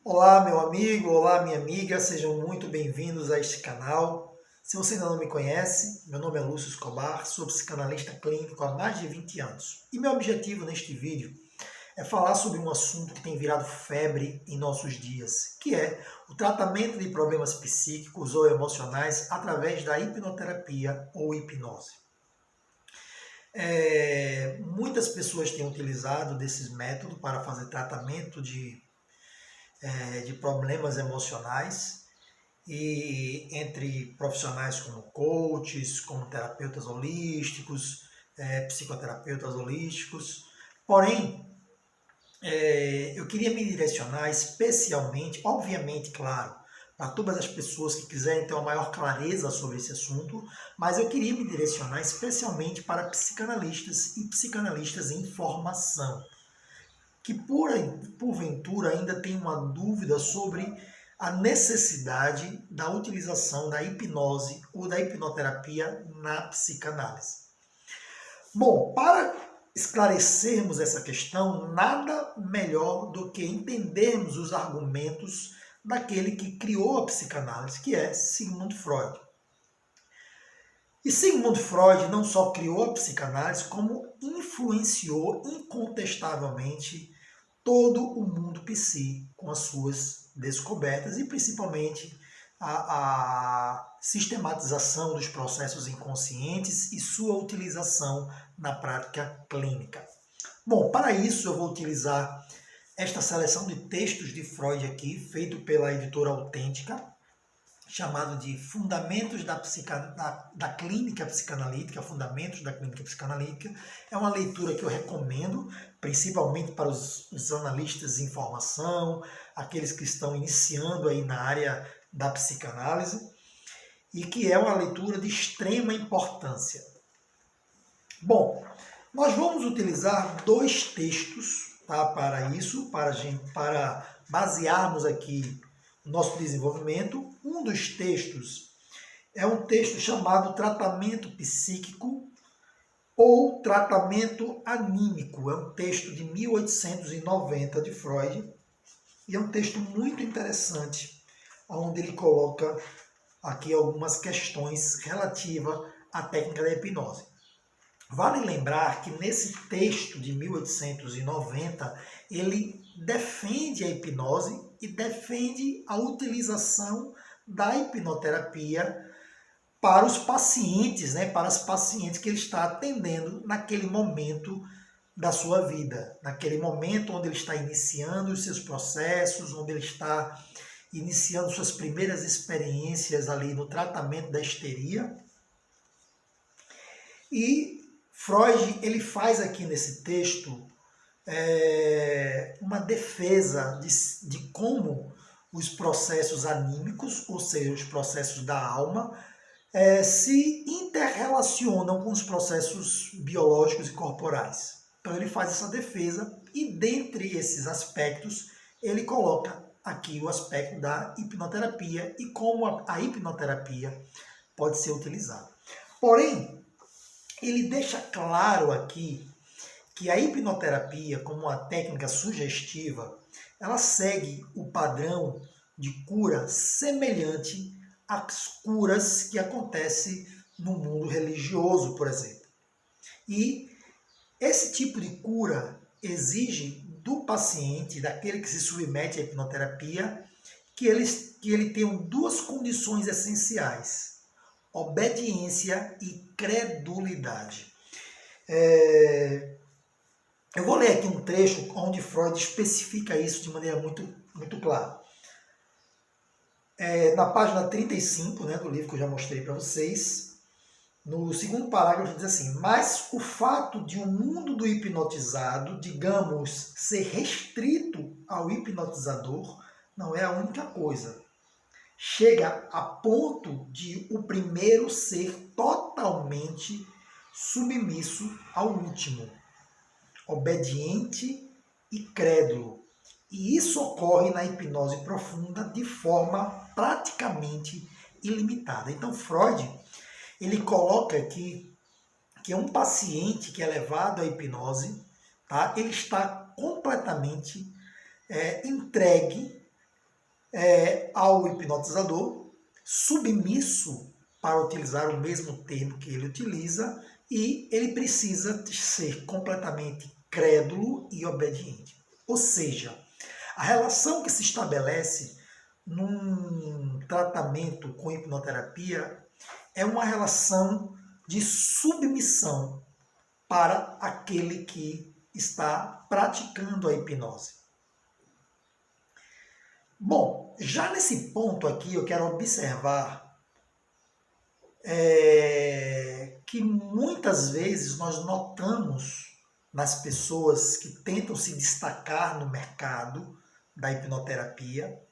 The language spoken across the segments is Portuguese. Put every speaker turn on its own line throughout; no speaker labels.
Olá, meu amigo, olá, minha amiga, sejam muito bem-vindos a este canal. Se você ainda não me conhece, meu nome é Lúcio Escobar, sou psicanalista clínico há mais de 20 anos. E meu objetivo neste vídeo é falar sobre um assunto que tem virado febre em nossos dias, que é o tratamento de problemas psíquicos ou emocionais através da hipnoterapia ou hipnose. Muitas pessoas têm utilizado desses métodos para fazer tratamento de problemas emocionais e entre profissionais como coaches, como terapeutas holísticos, psicoterapeutas holísticos. Porém, eu queria me direcionar especialmente, obviamente, claro, para todas as pessoas que quiserem ter uma maior clareza sobre esse assunto, mas eu queria me direcionar especialmente para psicanalistas e psicanalistas em formação que porventura ainda tem uma dúvida sobre a necessidade da utilização da hipnose ou da hipnoterapia na psicanálise. Bom, para esclarecermos essa questão, nada melhor do que entendermos os argumentos daquele que criou a psicanálise, que é Sigmund Freud. E Sigmund Freud não só criou a psicanálise, como influenciou incontestavelmente todo o mundo psi com as suas descobertas e principalmente a sistematização dos processos inconscientes e sua utilização na prática clínica. Bom, para isso eu vou utilizar esta seleção de textos de Freud aqui, feito pela editora Autêntica, chamado de Fundamentos da Clínica Psicanalítica, Fundamentos da Clínica Psicanalítica. É uma leitura que eu recomendo, principalmente para os analistas em formação, aqueles que estão iniciando aí na área da psicanálise, e que é uma leitura de extrema importância. Bom, nós vamos utilizar dois textos, tá, para isso, para basearmos aqui o nosso desenvolvimento. Um dos textos é um texto chamado Tratamento Psíquico ou Tratamento Anímico. É um texto de 1890 de Freud e é um texto muito interessante, onde ele coloca aqui algumas questões relativas à técnica da hipnose. Vale lembrar que nesse texto de 1890 ele defende a hipnose e defende a utilização da hipnoterapia para os pacientes, né, para as pacientes que ele está atendendo naquele momento da sua vida, naquele momento onde ele está iniciando os seus processos, onde ele está iniciando suas primeiras experiências ali no tratamento da histeria. E Freud ele faz aqui nesse texto uma defesa de como os processos anímicos, ou seja, os processos da alma, se interrelacionam com os processos biológicos e corporais. Então ele faz essa defesa e dentre esses aspectos ele coloca aqui o aspecto da hipnoterapia e como a hipnoterapia pode ser utilizada. Porém, ele deixa claro aqui que a hipnoterapia, como uma técnica sugestiva, ela segue o padrão de cura semelhante às curas que acontecem no mundo religioso, por exemplo. E esse tipo de cura exige do paciente, daquele que se submete à hipnoterapia, que ele tenha duas condições essenciais: obediência e credulidade. Eu vou ler aqui um trecho onde Freud especifica isso de maneira muito clara. Na página 35, né, do livro que eu já mostrei para vocês, no segundo parágrafo diz assim: mas o fato de o mundo do hipnotizado, digamos, ser restrito ao hipnotizador, não é a única coisa. Chega a ponto de o primeiro ser totalmente submisso ao último, obediente e crédulo. E isso ocorre na hipnose profunda de forma praticamente ilimitada. Então Freud, ele coloca aqui que é um paciente que é levado à hipnose, tá? Ele está completamente entregue ao hipnotizador, submisso para utilizar o mesmo termo que ele utiliza, e ele precisa ser completamente crédulo e obediente. Ou seja, a relação que se estabelece num tratamento com hipnoterapia é uma relação de submissão para aquele que está praticando a hipnose. Bom, já nesse ponto aqui eu quero observar que muitas vezes nós notamos nas pessoas que tentam se destacar no mercado da hipnoterapia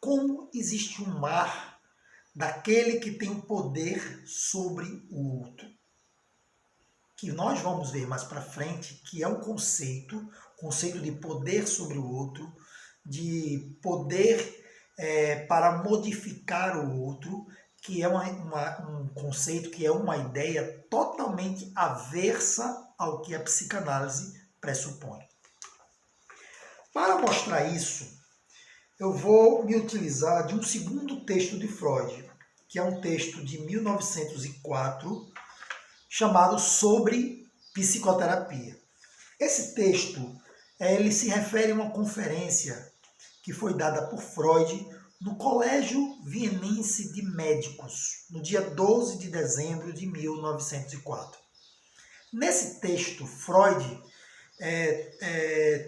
como existe um mar daquele que tem o poder sobre o outro. Que nós vamos ver mais para frente, que é um conceito de poder sobre o outro, de poder para modificar o outro, que é um conceito, que é uma ideia totalmente aversa ao que a psicanálise pressupõe. Para mostrar isso, eu vou me utilizar de um segundo texto de Freud, que é um texto de 1904, chamado Sobre Psicoterapia. Esse texto ele se refere a uma conferência que foi dada por Freud no Colégio Vienense de Médicos, no dia 12 de dezembro de 1904. Nesse texto, Freud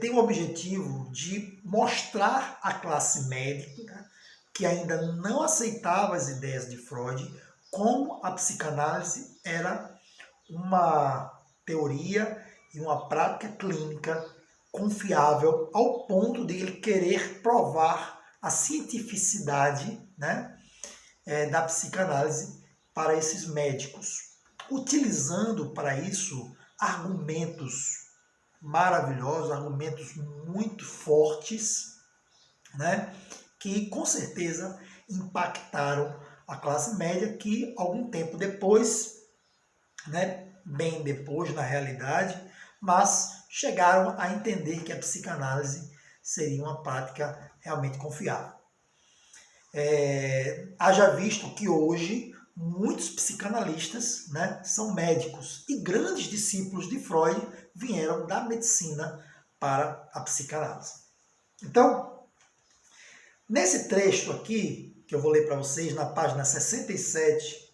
tem o objetivo de mostrar à classe médica que ainda não aceitava as ideias de Freud como a psicanálise era uma teoria e uma prática clínica confiável ao ponto de ele querer provar a cientificidade, né, da psicanálise para esses médicos, utilizando para isso argumentos maravilhosos, argumentos muito fortes, né, que com certeza impactaram a classe média, que algum tempo depois, né, bem depois na realidade, mas chegaram a entender que a psicanálise seria uma prática realmente confiável. Haja visto que hoje muitos psicanalistas, né, são médicos e grandes discípulos de Freud vieram da medicina para a psicanálise. Então, nesse trecho aqui, que eu vou ler para vocês, na página 67,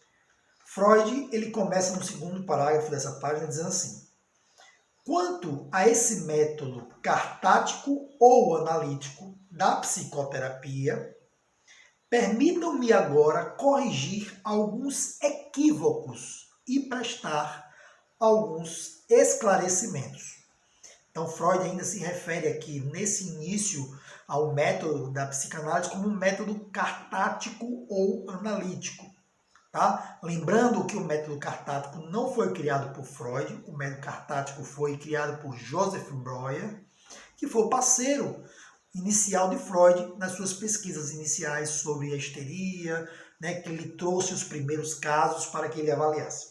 Freud ele começa no segundo parágrafo dessa página dizendo assim: quanto a esse método cartático ou analítico da psicoterapia, permitam-me agora corrigir alguns equívocos e prestar alguns esclarecimentos. Então, Freud ainda se refere aqui, nesse início, ao método da psicanálise como um método cartático ou analítico. Tá? Lembrando que o método cartático não foi criado por Freud, o método cartático foi criado por Joseph Breuer, que foi o parceiro inicial de Freud nas suas pesquisas iniciais sobre a histeria, né, que ele trouxe os primeiros casos para que ele avaliasse.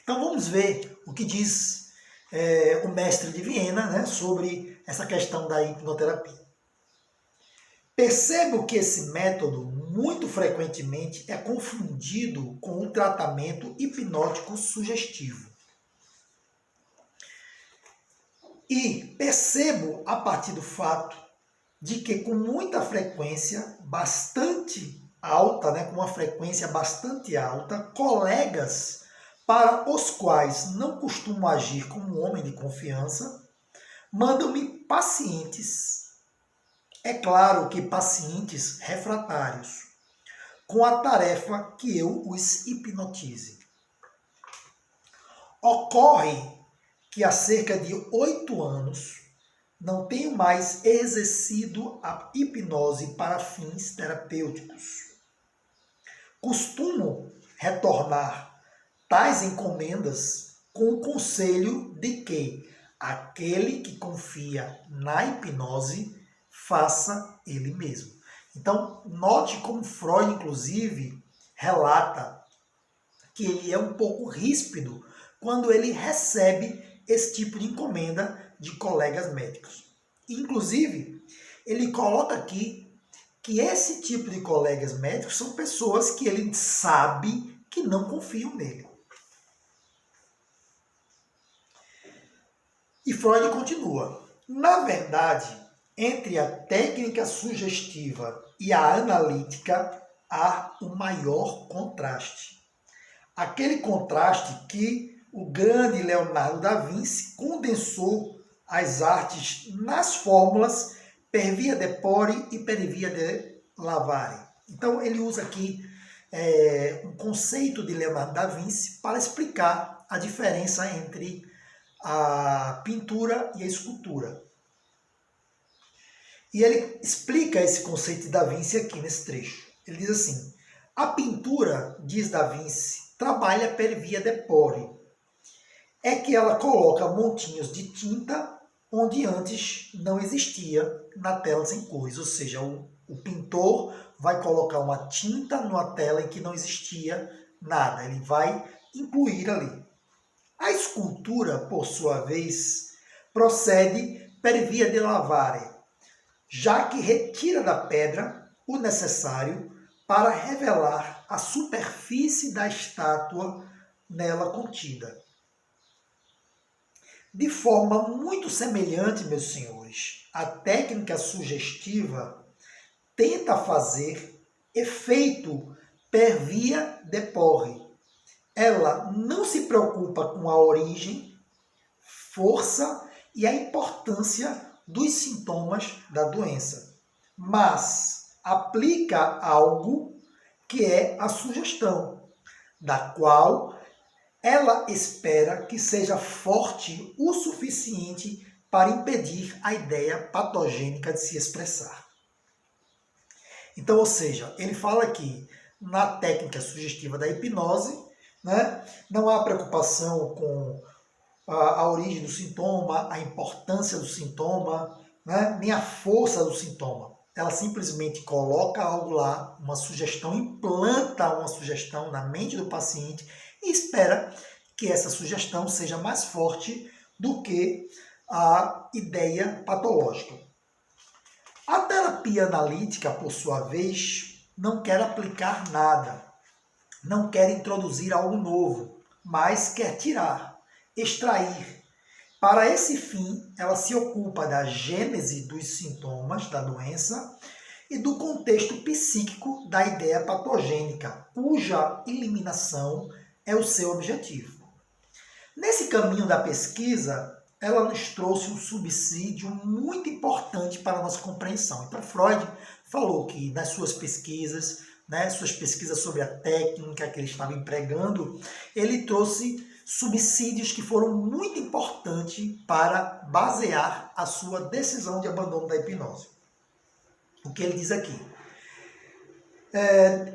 Então vamos ver o que diz o mestre de Viena, né, sobre essa questão da hipnoterapia. Percebo que esse método muito frequentemente é confundido com o tratamento hipnótico sugestivo. E percebo a partir do fato de que com muita frequência bastante alta, né, com uma frequência bastante alta, colegas para os quais não costumo agir como homem de confiança, mandam-me pacientes. É claro que pacientes refratários, com a tarefa que eu os hipnotize. Ocorre que há cerca de 8 anos não tenho mais exercido a hipnose para fins terapêuticos. Costumo retornar tais encomendas com o conselho de que aquele que confia na hipnose faça ele mesmo. Então, note como Freud, inclusive, relata que ele é um pouco ríspido quando ele recebe esse tipo de encomenda de colegas médicos. Inclusive, ele coloca aqui que esse tipo de colegas médicos são pessoas que ele sabe que não confiam nele. E Freud continua. Na verdade, entre a técnica sugestiva e a analítica há um maior contraste. Aquele contraste que o grande Leonardo da Vinci condensou as artes nas fórmulas per via de Pori e per via de Lavare. Então ele usa aqui um conceito de Leonardo da Vinci para explicar a diferença entre a pintura e a escultura. E ele explica esse conceito de Da Vinci aqui nesse trecho. Ele diz assim: a pintura, diz Da Vinci, trabalha per via de Pori. É que ela coloca montinhos de tinta onde antes não existia na tela sem cores. Ou seja, o pintor vai colocar uma tinta numa tela em que não existia nada. Ele vai incluir ali. A escultura, por sua vez, procede per via de Lavare, já que retira da pedra o necessário para revelar a superfície da estátua nela contida. De forma muito semelhante, meus senhores, a técnica sugestiva tenta fazer efeito per via de Pori. Ela não se preocupa com a origem, força e a importância dos sintomas da doença, mas aplica algo que é a sugestão, da qual ela espera que seja forte o suficiente para impedir a ideia patogênica de se expressar. Então, ou seja, ele fala aqui na técnica sugestiva da hipnose, né, não há preocupação com a origem do sintoma, a importância do sintoma, né, nem a força do sintoma. Ela simplesmente coloca algo lá, uma sugestão, implanta uma sugestão na mente do paciente e espera que essa sugestão seja mais forte do que a ideia patológica. A terapia analítica, por sua vez, não quer aplicar nada, não quer introduzir algo novo, mas quer tirar, extrair. Para esse fim, ela se ocupa da gênese dos sintomas da doença e do contexto psíquico da ideia patogênica, cuja eliminação é o seu objetivo. Nesse caminho da pesquisa, ela nos trouxe um subsídio muito importante para a nossa compreensão. Então, Freud falou que nas suas pesquisas, suas pesquisas sobre a técnica que ele estava empregando, ele trouxe subsídios que foram muito importantes para basear a sua decisão de abandono da hipnose. O que ele diz aqui?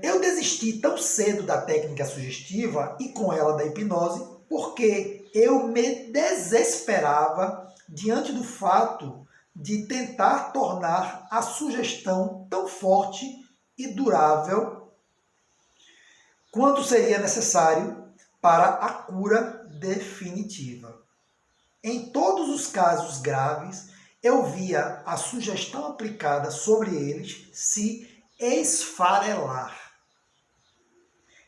Eu desisti tão cedo da técnica sugestiva e com ela da hipnose porque eu me desesperava diante do fato de tentar tornar a sugestão tão forte e durável quanto seria necessário para a cura definitiva. Em todos os casos graves, eu via a sugestão aplicada sobre eles se esfarelar.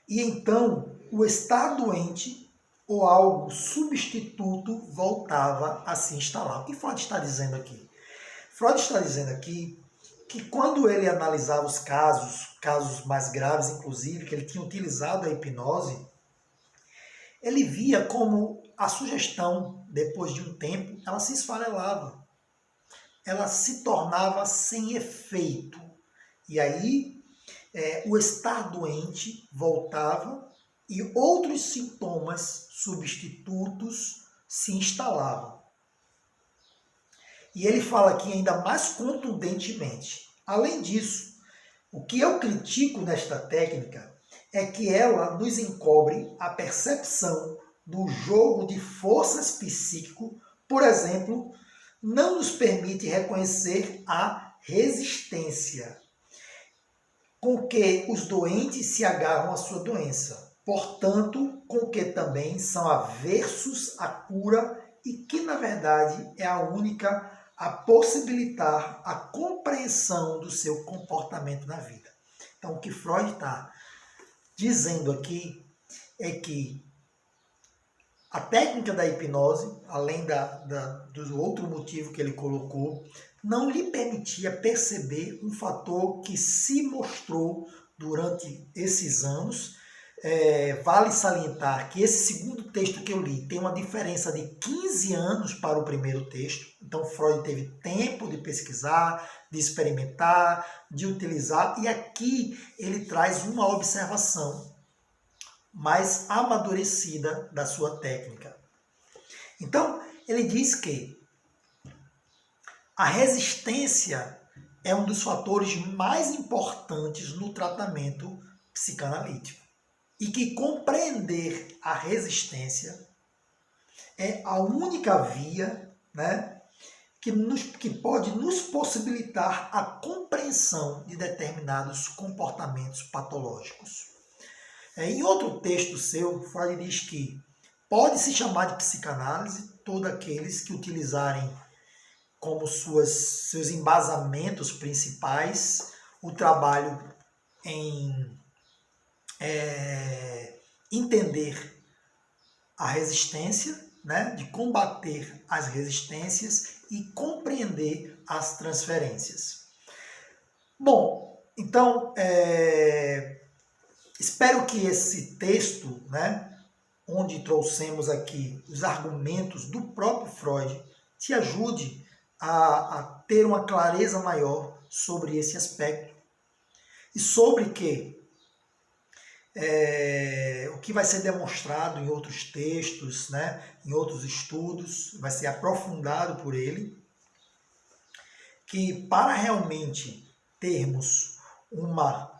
E então, o estar doente ou algo substituto voltava a se instalar. O que Freud está dizendo aqui? Freud está dizendo aqui que quando ele analisava os casos mais graves, inclusive, que ele tinha utilizado a hipnose, ele via como a sugestão, depois de um tempo, ela se esfarelava. Ela se tornava sem efeito. E aí, o estar doente voltava e outros sintomas substitutos se instalavam. E ele fala aqui ainda mais contundentemente. Além disso, o que eu critico nesta técnica é que ela nos encobre a percepção do jogo de forças psíquico, por exemplo, não nos permite reconhecer a resistência com que os doentes se agarram à sua doença. Portanto, com que também são aversos à cura e que, na verdade, é a única a possibilitar a compreensão do seu comportamento na vida. Então, o que Freud está dizendo aqui é que a técnica da hipnose, além do outro motivo que ele colocou, não lhe permitia perceber um fator que se mostrou durante esses anos. Vale salientar que esse segundo texto que eu li tem uma diferença de 15 anos para o primeiro texto. Então, Freud teve tempo de pesquisar, de experimentar, de utilizar. E aqui ele traz uma observação mais amadurecida da sua técnica. Então, ele diz que a resistência é um dos fatores mais importantes no tratamento psicanalítico. E que compreender a resistência é a única via, né, que pode nos possibilitar a compreensão de determinados comportamentos patológicos. Em outro texto seu, Freud diz que pode-se chamar de psicanálise todos aqueles que utilizarem como seus embasamentos principais o trabalho em entender a resistência, né, de combater as resistências e compreender as transferências. Bom, então, espero que esse texto, né, onde trouxemos aqui os argumentos do próprio Freud, te ajude a ter uma clareza maior sobre esse aspecto e sobre que o que vai ser demonstrado em outros textos, né, em outros estudos, vai ser aprofundado por ele, que para realmente termos uma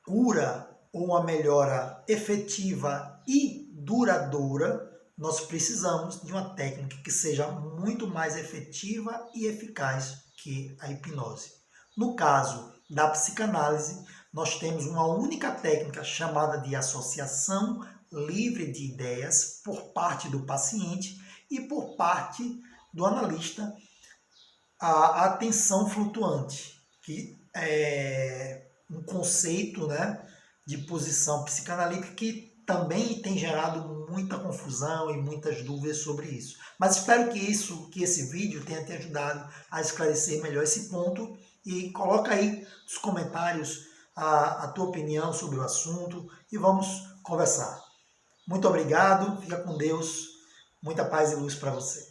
cura ou uma melhora efetiva e duradoura, nós precisamos de uma técnica que seja muito mais efetiva e eficaz que a hipnose. No caso da psicanálise, nós temos uma única técnica chamada de associação livre de ideias por parte do paciente e por parte do analista, a atenção flutuante, que é um conceito, né, de posição psicanalítica que também tem gerado muita confusão e muitas dúvidas sobre isso. Mas espero que esse vídeo tenha te ajudado a esclarecer melhor esse ponto e coloca aí nos comentários a tua opinião sobre o assunto e vamos conversar. Muito obrigado, fica com Deus, muita paz e luz para você.